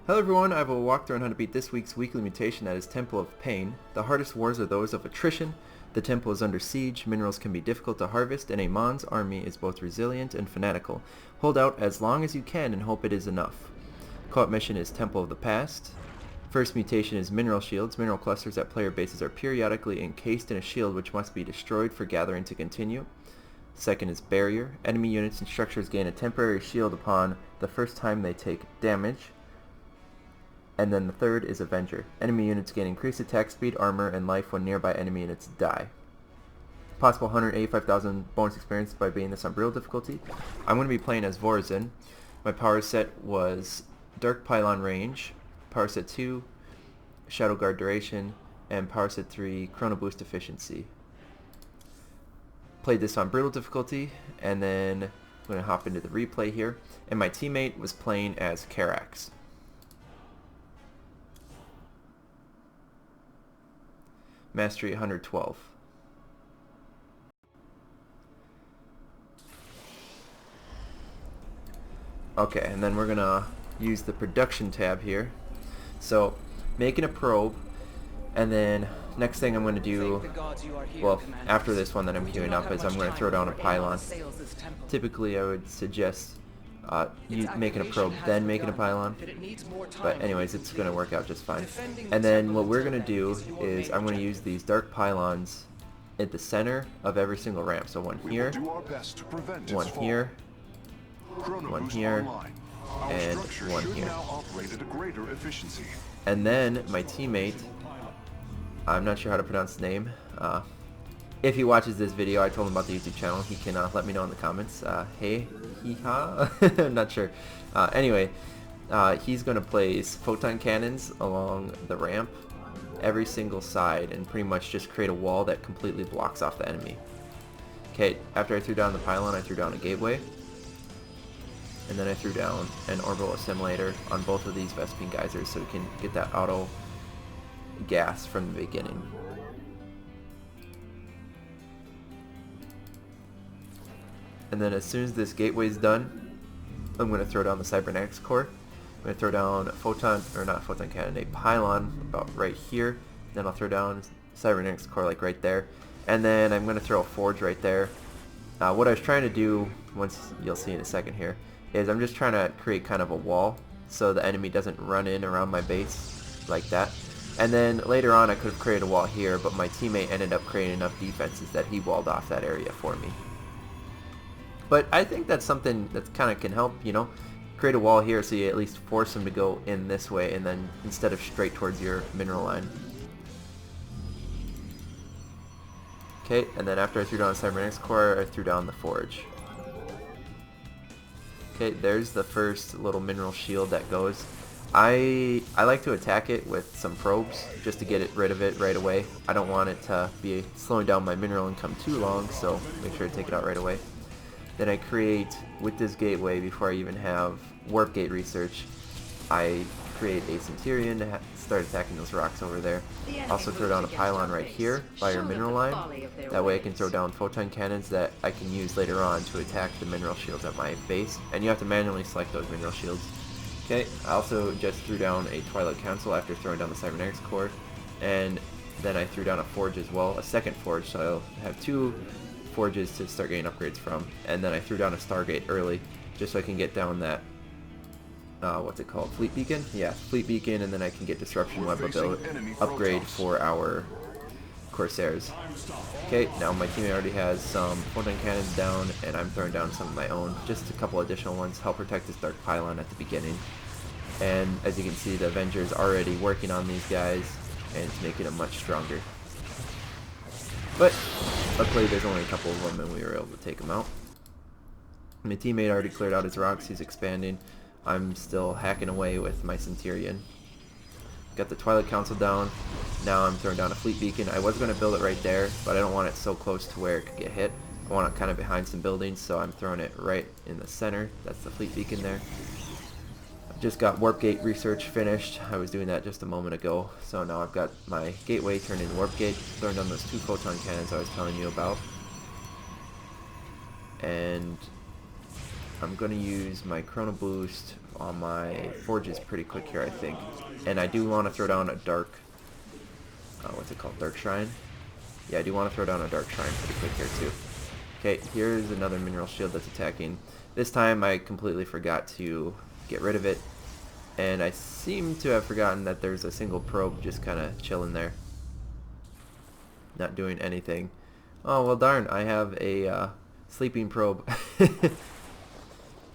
Hello everyone, I will walk through on how to beat this week's weekly mutation, that is Temple of Pain. The hardest wars are those of attrition. The temple is under siege, minerals can be difficult to harvest, and a Mon's army is both resilient and fanatical. Hold out as long as you can and hope it is enough. Co-op mission is Temple of the Past. First mutation is Mineral Shields. Mineral clusters at player bases are periodically encased in a shield which must be destroyed for gathering to continue. Second is Barrier. Enemy units and structures gain a temporary shield upon the first time they take damage. And then the third is Avenger. Enemy units gain increased attack speed, armor, and life when nearby enemy units die. Possible 185,000 bonus experience by being this on Real difficulty. I'm going to be playing as Vorazin. My power set was Dark Pylon Range, Power Set 2, Shadow Guard Duration, and Power Set 3, Chrono Boost Efficiency. Played this on Brutal difficulty, and then I'm going to hop into the replay here. And my teammate was playing as Karax. Mastery 112. Okay, and then we're gonna use the production tab here. So, making a probe, and then next thing I'm gonna do, well, after this one that I'm queuing up, is I'm gonna throw down a pylon. Typically, I would suggest you making a probe, then making a pylon. But anyways, it's going to work out just fine. And then what we're going to do is I'm going to use these dark pylons at the center of every single ramp. So one here, one here, one here, and one here. And then my teammate, I'm not sure how to pronounce his name. If he watches this video, I told him about the YouTube channel. He can let me know in the comments. Hey, hee-ha? I'm not sure. Anyway, he's going to place photon cannons along the ramp, every single side, and pretty much just create a wall that completely blocks off the enemy. Okay, after I threw down the pylon, I threw down a gateway. And then I threw down an orbital assimilator on both of these Vespene geysers so we can get that auto gas from the beginning. And then as soon as this gateway is done, I'm going to throw down the cybernetics core. I'm going to throw down a photon cannon, a pylon about right here. Then I'll throw down cybernetics core like right there. And then I'm going to throw a forge right there. What I was trying to do, once you'll see in a second here, is I'm just trying to create kind of a wall so the enemy doesn't run in around my base like that. And then later on I could have created a wall here, but my teammate ended up creating enough defenses that he walled off that area for me. But I think that's something that kind of can help, you know, create a wall here so you at least force them to go in this way and then instead of straight towards your mineral line. Okay, and then after I threw down the cybernetics core, I threw down the forge. Okay, there's the first little mineral shield that goes. I like to attack it with some probes just to get rid of it right away. I don't want it to be slowing down my mineral income too long, so make sure to take it out right away. Then I create, with this gateway, before I even have warp gate research, I create a Centurion to start attacking those rocks over there. Also throw down a pylon right here by your mineral line. That way I can throw down photon cannons that I can use later on to attack the mineral shields at my base. And you have to manually select those mineral shields. Okay, I also just threw down a Twilight Council after throwing down the cybernetics core. And then I threw down a forge as well, a second forge, so I'll have two forges to start getting upgrades from. And then I threw down a Stargate early just so I can get down that what's it called, Fleet Beacon? Yeah, Fleet Beacon, and then I can get Disruption Web upgrade for our Corsairs. Okay, now my teammate already has some photon cannons down, and I'm throwing down some of my own, just a couple additional ones, help protect this dark pylon at the beginning. And as you can see, the Avenger's already working on these guys, and it's making them much stronger. But luckily there's only a couple of them and we were able to take them out. My teammate already cleared out his rocks, he's expanding. I'm still hacking away with my Centurion. Got the Twilight Council down. Now I'm throwing down a Fleet Beacon. I was going to build it right there, but I don't want it so close to where it could get hit. I want it kind of behind some buildings, so I'm throwing it right in the center. That's the Fleet Beacon there. Just got Warp Gate research finished. I was doing that just a moment ago. So now I've got my gateway turned into Warp Gate, throwing down those two photon cannons I was telling you about. And I'm going to use my Chrono Boost on my Forges pretty quick here, I think. And I do want to throw down a Dark, what's it called, Dark Shrine? Yeah, I do want to throw down a Dark Shrine pretty quick here too. Okay, here's another Mineral Shield that's attacking. This time I completely forgot to get rid of it. And I seem to have forgotten that there's a single probe just kind of chilling there. Not doing anything. Oh, well darn, I have a sleeping probe.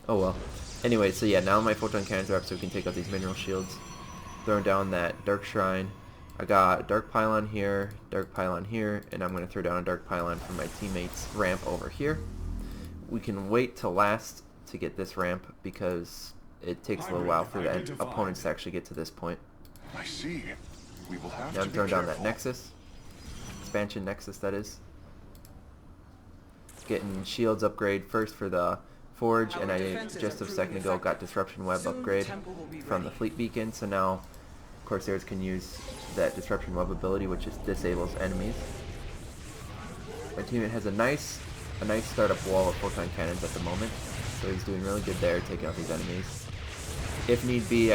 Oh well. Anyway, so yeah, now my photon cannons are up so we can take out these mineral shields. Throwing down that dark shrine. I got a dark pylon here, and I'm going to throw down a dark pylon for my teammates' ramp over here. We can wait till last to get this ramp because it takes a little while for the opponents to actually get to this point. I see. We will have now I'm throwing down that Nexus. Expansion Nexus, that is. Getting shields upgrade first for the Forge, and I just a second ago got Disruption Web upgrade from the Fleet Beacon, so now Corsairs can use that Disruption Web ability, which just disables enemies. My teammate has a nice startup wall of photon cannons at the moment, so he's doing really good there, taking out these enemies. If need be,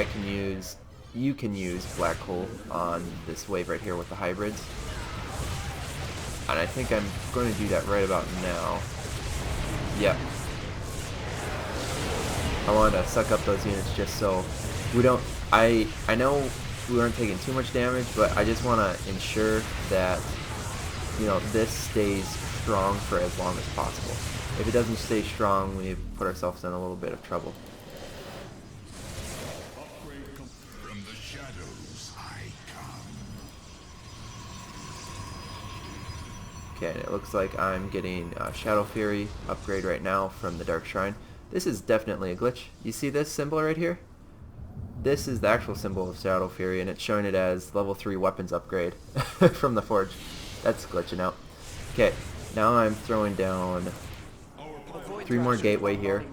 you can use Black Hole on this wave right here with the hybrids. And I think I'm going to do that right about now. Yep. I want to suck up those units just so we don't... I know we aren't taking too much damage, but I just want to ensure that, you know, this stays strong for as long as possible. If it doesn't stay strong, we put ourselves in a little bit of trouble. From the shadows I come. Okay, and it looks like I'm getting Shadow Fury upgrade right now from the Dark Shrine. This is definitely a glitch. You see this symbol right here? This is the actual symbol of Shadow Fury, and it's showing it as level 3 weapons upgrade from the Forge. That's glitching out. Okay, now I'm throwing down 3 more gateway here.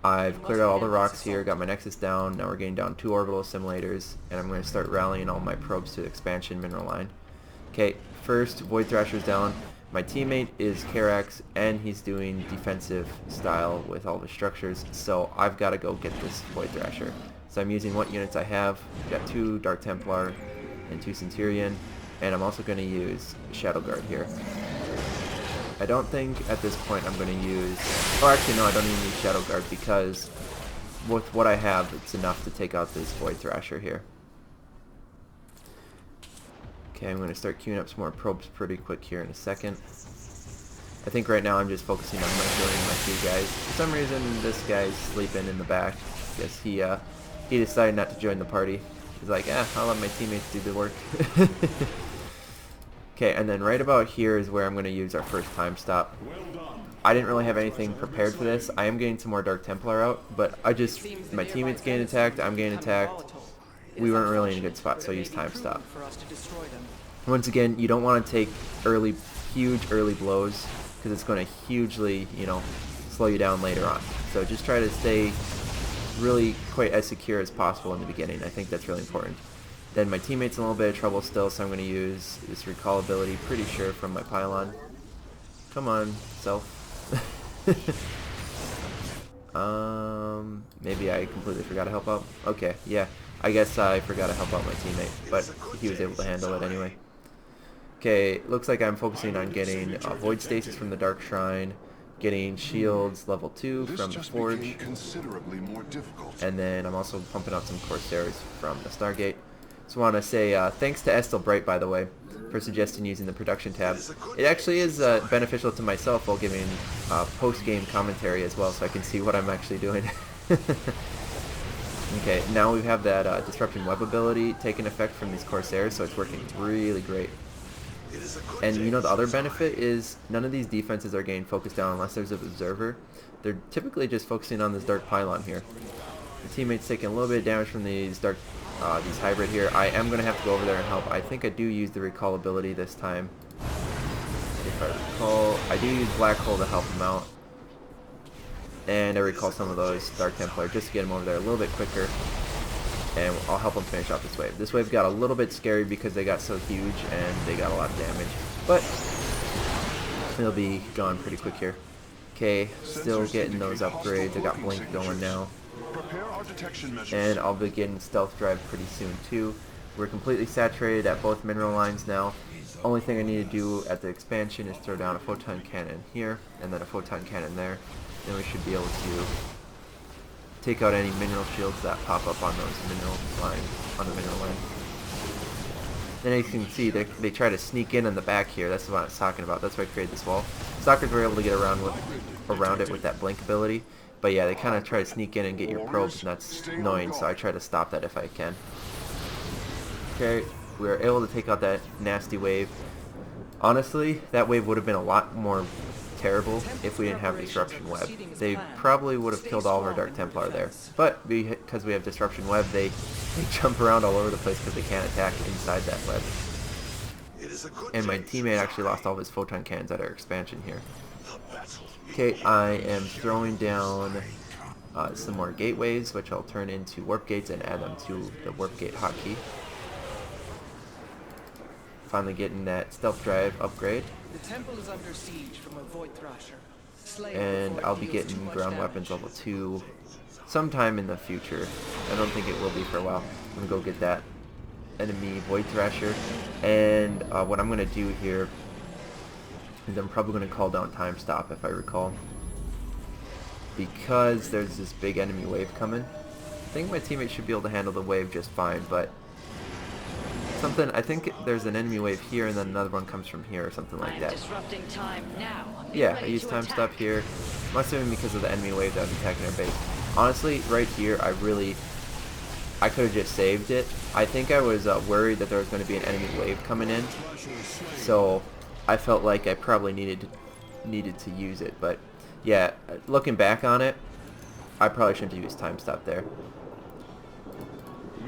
I've cleared out all the rocks here, got my Nexus down, now we're getting down 2 orbital assimilators, and I'm going to start rallying all my probes to the expansion mineral line. Okay, first Void Thrasher's down. My teammate is Karax, and he's doing defensive style with all the structures, so I've got to go get this Void Thrasher. So I'm using what units I have. I've got 2 Dark Templar and 2 Centurion, and I'm also going to use Shadow Guard here. I don't think at this point I'm going to use... Oh, actually, no, I don't even use Shadow Guard because with what I have, it's enough to take out this Void Thrasher here. Okay, I'm going to start queuing up some more probes pretty quick here in a second. I think right now I'm just focusing on killing my 2 guys. For some reason, this guy's sleeping in the back. I guess he decided not to join the party. He's like, I'll let my teammates do the work. Okay, and then right about here is where I'm going to use our first time stop. I didn't really have anything prepared for this. I am getting some more Dark Templar out, but my teammates getting attacked, I'm getting attacked. We weren't really in a good spot, so I used time stop. Once again, you don't want to take huge early blows because it's going to hugely, slow you down later on. So just try to stay really quite as secure as possible in the beginning. I think that's really important. Then my teammate's in a little bit of trouble still, so I'm going to use this recall ability, pretty sure from my pylon. Come on, self. Maybe I completely forgot to help out. Okay, yeah. I guess I forgot to help out my teammate, but he was able to handle it anyway. Okay, looks like I'm focusing on getting Void Stasis from the Dark Shrine, getting shields level 2 from the Forge, and then I'm also pumping out some Corsairs from the Stargate. So I want to say thanks to Estel Bright, by the way, for suggesting using the production tab. It actually is beneficial to myself while giving post-game commentary as well, so I can see what I'm actually doing. Okay, now we have that Disruption Web ability taking effect from these Corsairs, so it's working really great. And the other benefit is none of these defenses are getting focused down unless there's an observer. They're typically just focusing on this Dark Pylon here. The teammate's taking a little bit of damage from these hybrid here. I am going to have to go over there and help. I think I do use the recall ability this time. If I recall, I do use Black Hole to help him out. And I recall some of those Dark Templar just to get him over there a little bit quicker. And I'll help him finish off this wave. This wave got a little bit scary because they got so huge and they got a lot of damage. But they'll be gone pretty quick here. Okay, still getting those upgrades. I got Blink going now. Prepare our detection measures. And I'll be getting Stealth Drive pretty soon too. We're completely saturated at both mineral lines now. Only thing I need to do at the expansion is throw down a photon cannon here, and then a photon cannon there. Then we should be able to take out any mineral shields that pop up on those mineral line, on the mineral line. Then as you can see, they try to sneak in the back here. That's what I was talking about. That's why I created this wall. Stalkers were able to get around it with that blink ability. But yeah, they kind of try to sneak in and get your probes, and that's annoying, so I try to stop that if I can. Okay, we were able to take out that nasty wave. Honestly, that wave would have been a lot more terrible if we didn't have Disruption Web. They probably would have killed all of our Dark Templar there. But because we have Disruption Web, they jump around all over the place because they can't attack inside that web. And my teammate actually lost all of his photon cannons at our expansion here. Okay, I am throwing down some more gateways, which I'll turn into warp gates and add them to the warp gate hotkey. Finally getting that stealth drive upgrade. The temple is under siege from a Void Thrasher. And I'll be getting ground weapons level 2 sometime in the future. I don't think it will be for a while. I'm gonna go get that enemy Void Thrasher. And what I'm gonna do here is I'm probably going to call down time stop if I recall, because there's this big enemy wave coming. I think my teammate should be able to handle the wave just fine, but I think there's an enemy wave here and then another one comes from here or something like that. Disrupting time now. Yeah, I used time stop here. Must have been because of the enemy wave that was attacking our base. Honestly, right here, I could have just saved it. I think I was worried that there was going to be an enemy wave coming in, so I felt like I probably needed to use it. But yeah, looking back on it, I probably shouldn't have used time stop there.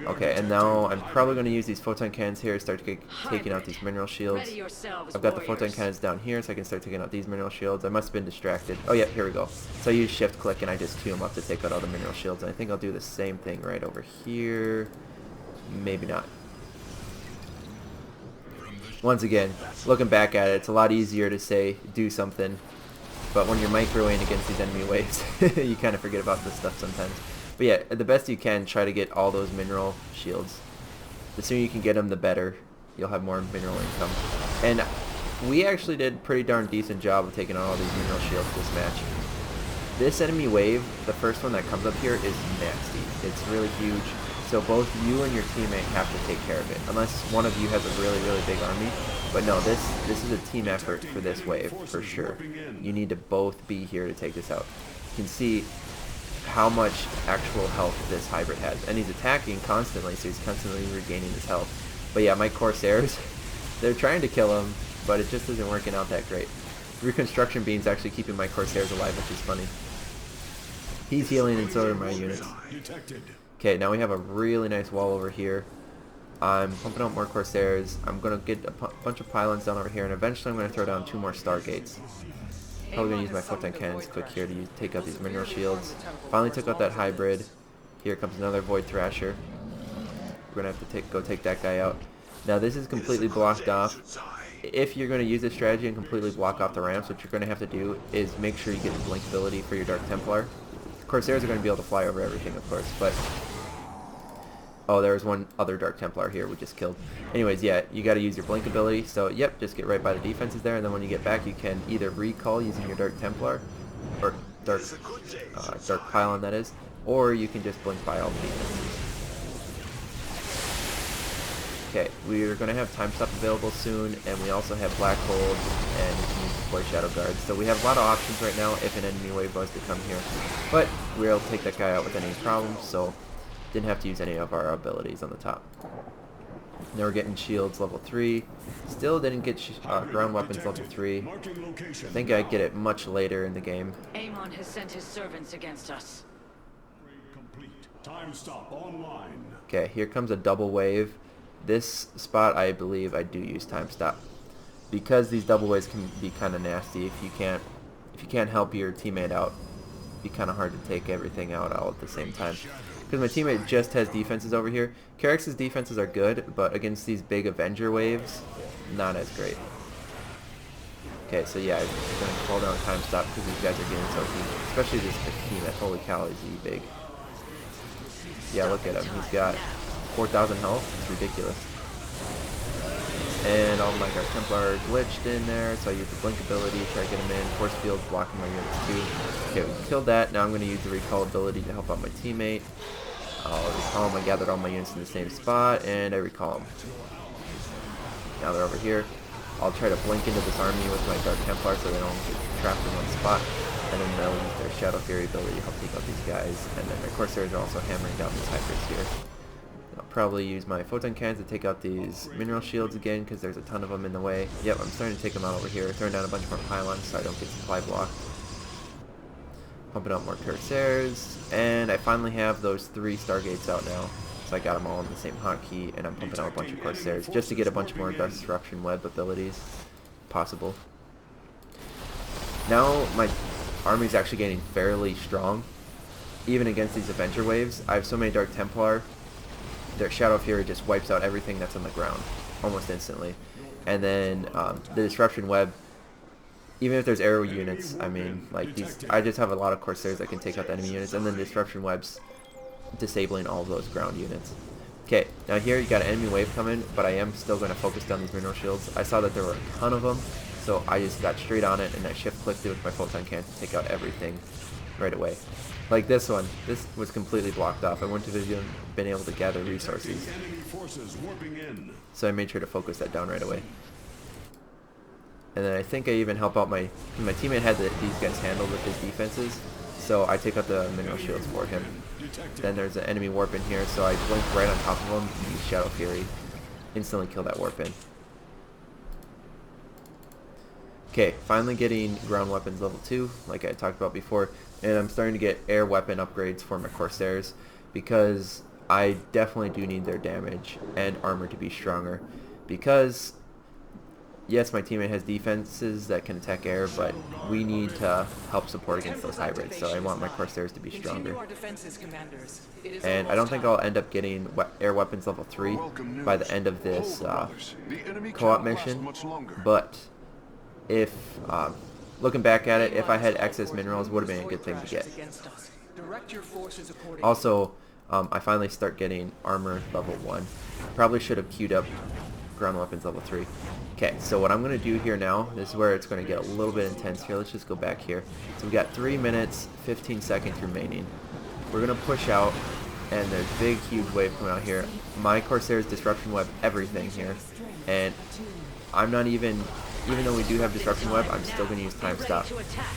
Okay, and now I'm probably going to use these photon cannons here to start taking out these mineral shields. I've got the photon cannons down here, so I can start taking out these mineral shields. I must have been distracted. Oh yeah, here we go. So I use shift click and I just queue them up to take out all the mineral shields. And I think I'll do the same thing right over here. Maybe not. Once again, looking back at it, it's a lot easier to say do something, but when you're microing against these enemy waves, you kind of forget about this stuff sometimes. But yeah, the best you can, try to get all those mineral shields. The sooner you can get them, the better. You'll have more mineral income. And we actually did a pretty darn decent job of taking out all these mineral shields this match. This enemy wave, the first one that comes up here, is nasty. It's really huge. So both you and your teammate have to take care of it, unless one of you has a really, really big army. But no, this is a team effort for this wave, for sure. You need to both be here to take this out. You can see how much actual health this hybrid has. And he's attacking constantly, so he's constantly regaining his health. But yeah, my Corsairs, they're trying to kill him, but it just isn't working out that great. Reconstruction Beam's actually keeping my Corsairs alive, which is funny. He's healing and so are my units. Okay, now we have a really nice wall over here. I'm pumping out more Corsairs. I'm going to get a bunch of pylons down over here, and eventually I'm going to throw down 2 more Stargates. Probably going to use my photon cannons quick here to take out these mineral shields. Finally took out that hybrid. Here comes another Void Thrasher. We're going to have to go take that guy out. Now this is completely blocked off. If you're going to use this strategy and completely block off the ramps, what you're going to have to do is make sure you get the blink ability for your Dark Templar. Corsairs are going to be able to fly over everything, of course, but... Oh, there was one other Dark Templar here we just killed. Anyways, yeah, you got to use your blink ability, so yep, just get right by the defenses there, and then when you get back, you can either recall using your Dark Templar, or Dark Pylon, that is, or you can just blink by all the defenses. Okay, we're going to have time stop available soon, and we also have Black Hold, and we can use Deploy Shadow Guard. So we have a lot of options right now if an enemy wave was to come here. But we were able to take that guy out with any problems, so didn't have to use any of our abilities on the top. Now we're getting shields level 3. Still didn't get ground weapons level 3. I think I get it much later in the game. Amon has sent his servants against us. Time stop online. Okay, here comes a double wave. This spot, I believe, I do use time stop, because these double waves can be kind of nasty. If you can't help your teammate out, it'd be kind of hard to take everything out all at the same time. Because my teammate just has defenses over here. Carix's defenses are good, but against these big Avenger waves, not as great. Okay, so yeah, I'm going to call down a time stop because these guys are getting so huge. Especially this behemoth. Holy cow, is he big. Yeah, look at him. He's got 4,000 health. It's ridiculous. And all my Dark Templar are glitched in there, so I use the blink ability, try to get him in. Force field blocking my units too. Okay, we killed that. Now I'm going to use the recall ability to help out my teammate. I'll recall him. I gathered all my units in the same spot, and I recall them. Now they're over here. I'll try to blink into this army with my Dark Templar so they don't get trapped in one spot. And then they'll use their Shadow Fury ability to help take out these guys. And then my Corsairs are also hammering down these hybrids here. I'll probably use my photon cannons to take out these mineral shields again because there's a ton of them in the way. Yep, I'm starting to take them out over here. Throwing down a bunch more pylons so I don't get supply blocked. Pumping out more Corsairs. And I finally have those 3 Stargates out now. So I got them all in the same hotkey, and I'm pumping out a bunch of Corsairs just to get a bunch more Disruption Web abilities possible. Now my army's actually getting fairly strong, even against these Avenger waves. I have so many Dark Templar, their Shadow Fury just wipes out everything that's on the ground almost instantly. And then the Disruption Web, even if there's arrow units, I mean, like these, I just have a lot of Corsairs that can take out the enemy units, and then Disruption Webs disabling all of those ground units. Okay, now here you got an enemy wave coming, but I am still going to focus down these mineral shields. I saw that there were a ton of them, so I just got straight on it and I shift clicked it with my photon cannon to take out everything right away. Like this one, this was completely blocked off. I wouldn't have even been able to gather resources. So I made sure to focus that down right away. And then I think I even help out my teammate had these guys handled with his defenses, so I take out the mineral shields for him. Then there's an enemy warp in here, so I blink right on top of him and use Shadow Fury. Instantly kill that warp in. Okay, finally getting ground weapons level 2, like I talked about before, and I'm starting to get air weapon upgrades for my Corsairs because I definitely do need their damage and armor to be stronger. Because yes, my teammate has defenses that can attack air, but we need to help support against those hybrids, so I want my Corsairs to be stronger. And I don't think I'll end up getting air weapons level 3 by the end of this co-op mission, but if, looking back at it, if I had excess minerals, would have been a good thing to get. Also, I finally start getting armor level 1. Probably should have queued up ground weapons level 3. Okay, so what I'm going to do here now, this is where it's going to get a little bit intense here. Let's just go back here. So we got 3 minutes, 15 seconds remaining. We're going to push out, and there's a big, huge wave coming out here. My Corsairs Disruption Web everything here, and I'm not even though we do have Disruption Web, I'm still going to use Time Stop.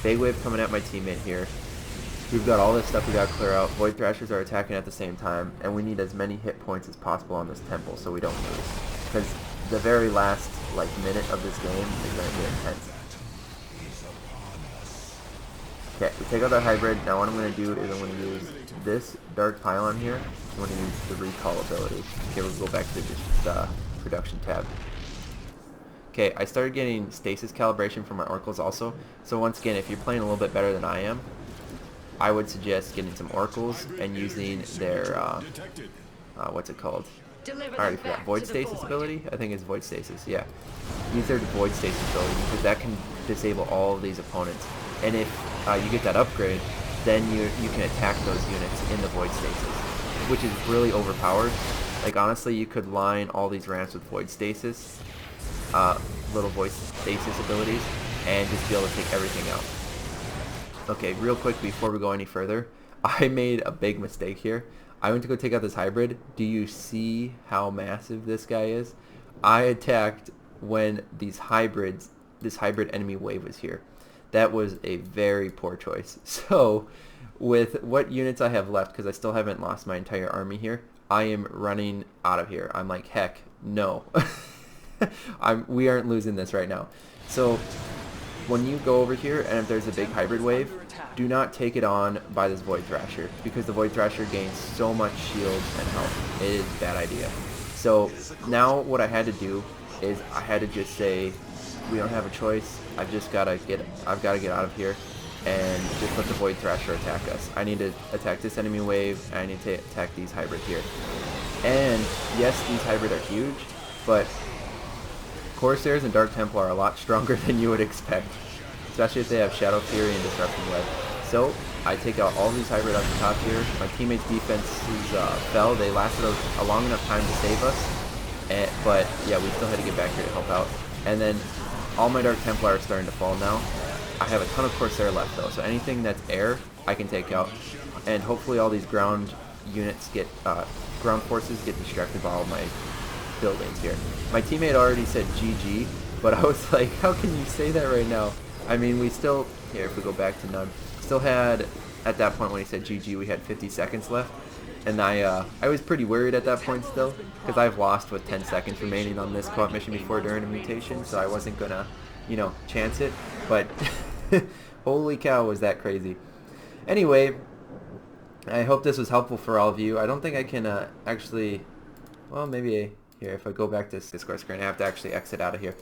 Big wave coming at my teammate here. We've got all this stuff we got to clear out. Void Thrashers are attacking at the same time, and we need as many hit points as possible on this temple so we don't lose. Because the very last minute of this game is going to get intense. Okay, we take out our hybrid. Now what I'm going to do is I'm going to use this Dark Pylon here. I'm going to use the recall ability. Okay, we'll go back to the production tab. Okay, I started getting stasis calibration from my oracles also. So once again, if you're playing a little bit better than I am, I would suggest getting some oracles and using their, what's it called? I already forgot. Void Stasis ability? I think it's Void Stasis, yeah. Use their Void Stasis ability because that can disable all of these opponents. And if you get that upgrade, then you can attack those units in the Void Stasis, which is really overpowered. Like honestly, you could line all these ramps with Void Stasis, little Void Stasis abilities, and just be able to take everything out. Okay, real quick before we go any further, I made a big mistake here. I went to go take out this hybrid. Do you see how massive this guy is? I attacked when this hybrid enemy wave was here. That was a very poor choice. So with what units I have left, because I still haven't lost my entire army here, I am running out of here. I'm like, heck, no. We aren't losing this right now. So when you go over here and if there's a big hybrid wave, do not take it on by this Void Thrasher because the Void Thrasher gains so much shield and health. It is a bad idea. So now what I had to do is I had to just say, we don't have a choice. I've got to get out of here and just let the Void Thrasher attack us. I need to attack this enemy wave and I need to attack these hybrid here. And yes, these hybrid are huge, but Corsairs and Dark Templar are a lot stronger than you would expect, especially if they have Shadow Fury and Disrupting Web. So I take out all these hybrid up the top here. My teammates' defenses fell. They lasted a long enough time to save us, but yeah, we still had to get back here to help out. And then all my Dark Templar are starting to fall now. I have a ton of Corsair left though, so anything that's air I can take out, and hopefully all these ground units get ground forces get distracted by all my buildings here. My teammate already said GG, but I was like, how can you say that right now? I mean, we still, here if we go back to none, still had, at that point when he said GG, we had 50 seconds left, and I was pretty worried at that point still, because I've lost with 10 seconds remaining on this co-op mission before during a mutation, so I wasn't gonna, you know, chance it, but holy cow, was that crazy. Anyway, I hope this was helpful for all of you. I don't think I can actually, well, maybe here, if I go back to this Discord screen, I have to actually exit out of here.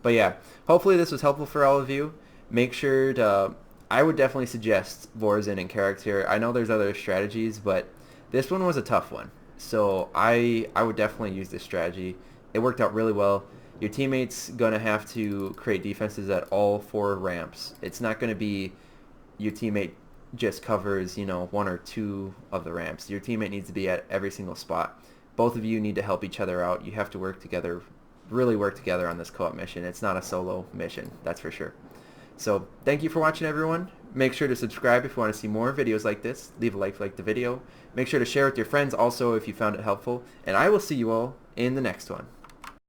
But yeah, hopefully this was helpful for all of you. Make sure to, I would definitely suggest Vorzin and Character. I know there's other strategies, but this one was a tough one. So I would definitely use this strategy. It worked out really well. Your teammate's gonna have to create defenses at all 4 ramps. It's not gonna be your teammate just covers, you know, 1 or 2 of the ramps. Your teammate needs to be at every single spot. Both of you need to help each other out. You have to work together, really work together on this co-op mission. It's not a solo mission, that's for sure. So thank you for watching, everyone. Make sure to subscribe if you want to see more videos like this. Leave a like the video. Make sure to share with your friends also if you found it helpful. And I will see you all in the next one.